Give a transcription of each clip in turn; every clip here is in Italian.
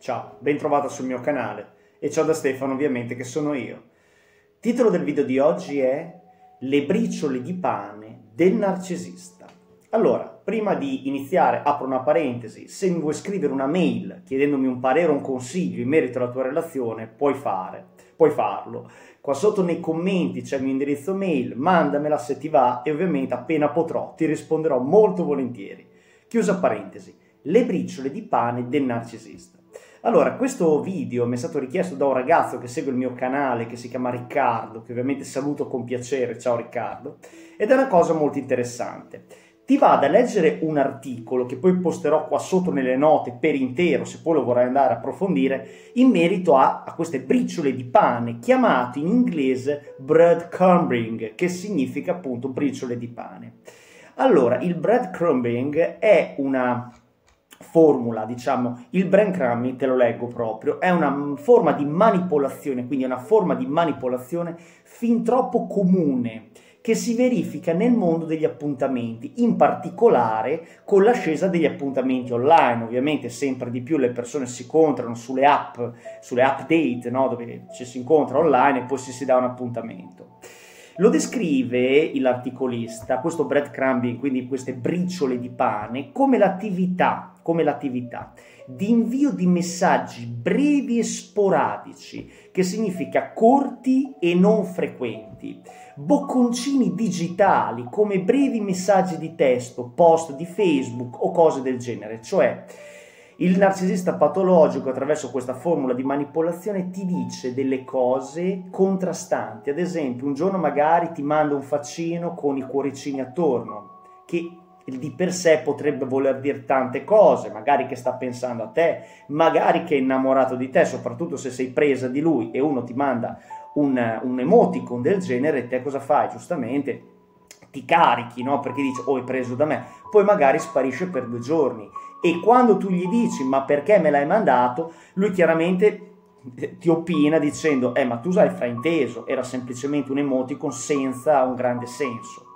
Ciao, ben trovata sul mio canale e ciao da Stefano ovviamente che sono io. Titolo del video di oggi è Le briciole di pane del narcisista. Allora, prima di iniziare apro una parentesi, se mi vuoi scrivere una mail chiedendomi un parere o un consiglio in merito alla tua relazione, puoi farlo. Qua sotto nei commenti c'è il mio indirizzo mail, mandamela se ti va e ovviamente appena potrò ti risponderò molto volentieri. Chiusa parentesi, le briciole di pane del narcisista. Allora, questo video mi è stato richiesto da un ragazzo che segue il mio canale, che si chiama Riccardo, che ovviamente saluto con piacere, ciao Riccardo, ed è una cosa molto interessante. Ti vado a leggere un articolo che poi posterò qua sotto nelle note per intero, se poi lo vorrai andare a approfondire, in merito a queste briciole di pane, chiamato in inglese breadcrumbing, che significa appunto briciole di pane. Allora, il breadcrumbing è una formula, diciamo, il breadcrumbing, te lo leggo proprio, è una forma di manipolazione, quindi è una forma di manipolazione fin troppo comune che si verifica nel mondo degli appuntamenti, in particolare con l'ascesa degli appuntamenti online. Ovviamente sempre di più le persone si incontrano sulle app date, no? Dove ci si incontra online e poi si dà un appuntamento. Lo descrive l'articolista, questo breadcrumbing, quindi queste briciole di pane, come l'attività di invio di messaggi brevi e sporadici, che significa corti e non frequenti, bocconcini digitali come brevi messaggi di testo, post di Facebook o cose del genere, cioè il narcisista patologico attraverso questa formula di manipolazione ti dice delle cose contrastanti. Ad esempio, un giorno magari ti manda un faccino con i cuoricini attorno, che di per sé potrebbe voler dire tante cose, magari che sta pensando a te, magari che è innamorato di te, soprattutto se sei presa di lui e uno ti manda un emoticon del genere, te cosa fai? Giustamente ti carichi, no? Perché dici, oh, è preso da me, poi magari sparisce per 2 giorni. E quando tu gli dici ma perché me l'hai mandato, lui chiaramente ti opina dicendo ma tu hai frainteso, era semplicemente un emoticon senza un grande senso.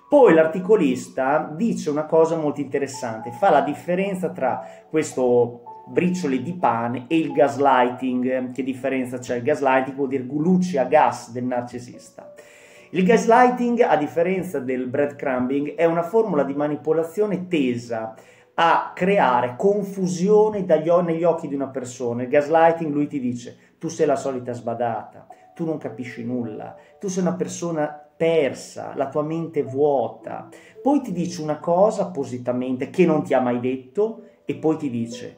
Poi l'articolista dice una cosa molto interessante, fa la differenza tra questo briciole di pane e il gaslighting. Che differenza c'è? Il gaslighting vuol dire luci a gas del narcisista. Il gaslighting, a differenza del breadcrumbing, è una formula di manipolazione tesa a creare confusione negli occhi di una persona. Il gaslighting, lui ti dice, tu sei la solita sbadata, tu non capisci nulla, tu sei una persona persa, la tua mente è vuota. Poi ti dice una cosa appositamente che non ti ha mai detto e poi ti dice,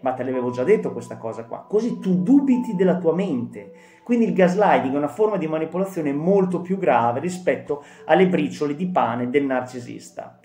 ma te l'avevo già detto questa cosa qua, così tu dubiti della tua mente. Quindi il gaslighting è una forma di manipolazione molto più grave rispetto alle briciole di pane del narcisista.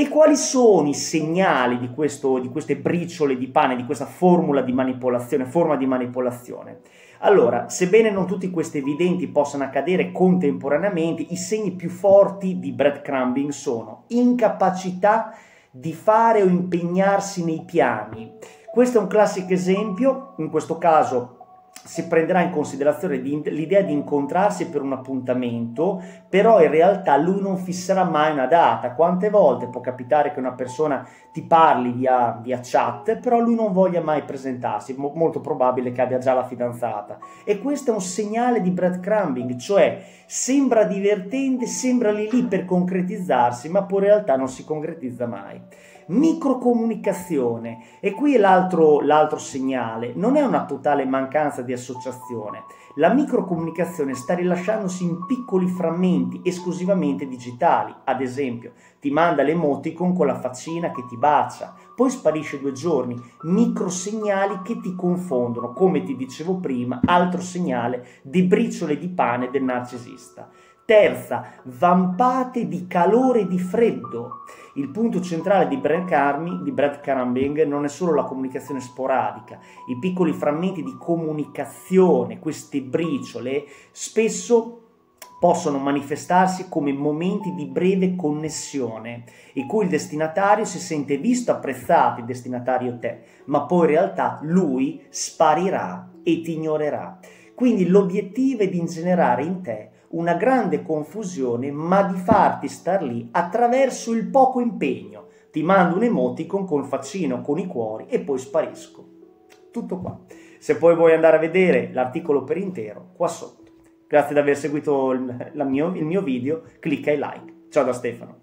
Quali sono i segnali di queste briciole di pane, di questa forma di manipolazione? Allora, sebbene non tutti questi evidenti possano accadere contemporaneamente, i segni più forti di breadcrumbing sono incapacità di fare o impegnarsi nei piani. Questo è un classico esempio, in questo caso si prenderà in considerazione l'idea di incontrarsi per un appuntamento, però in realtà lui non fisserà mai una data. Quante volte può capitare che una persona ti parli via chat, però lui non voglia mai presentarsi, molto probabile che abbia già la fidanzata. E questo è un segnale di breadcrumbing, cioè sembra divertente, sembra lì per concretizzarsi, ma poi in realtà non si concretizza mai. Microcomunicazione, e qui è l'altro segnale, non è una totale mancanza di associazione. La microcomunicazione sta rilasciandosi in piccoli frammenti esclusivamente digitali. Ad esempio, ti manda l'emoticon con la faccina che ti bacia, poi sparisce 2 giorni, microsegnali che ti confondono, come ti dicevo prima, altro segnale di briciole di pane del narcisista. Terza, vampate di calore e di freddo. Il punto centrale di breadcrumbing non è solo la comunicazione sporadica, i piccoli frammenti di comunicazione, queste briciole, spesso possono manifestarsi come momenti di breve connessione, in cui il destinatario si sente visto, apprezzato, il destinatario te, ma poi in realtà lui sparirà e ti ignorerà. Quindi l'obiettivo è di ingenerare in te una grande confusione, ma di farti star lì attraverso il poco impegno. Ti mando un emoticon col faccino con i cuori e poi sparisco. Tutto qua. Se poi vuoi andare a vedere l'articolo per intero, qua sotto. Grazie di aver seguito il mio video, clicca e like. Ciao da Stefano.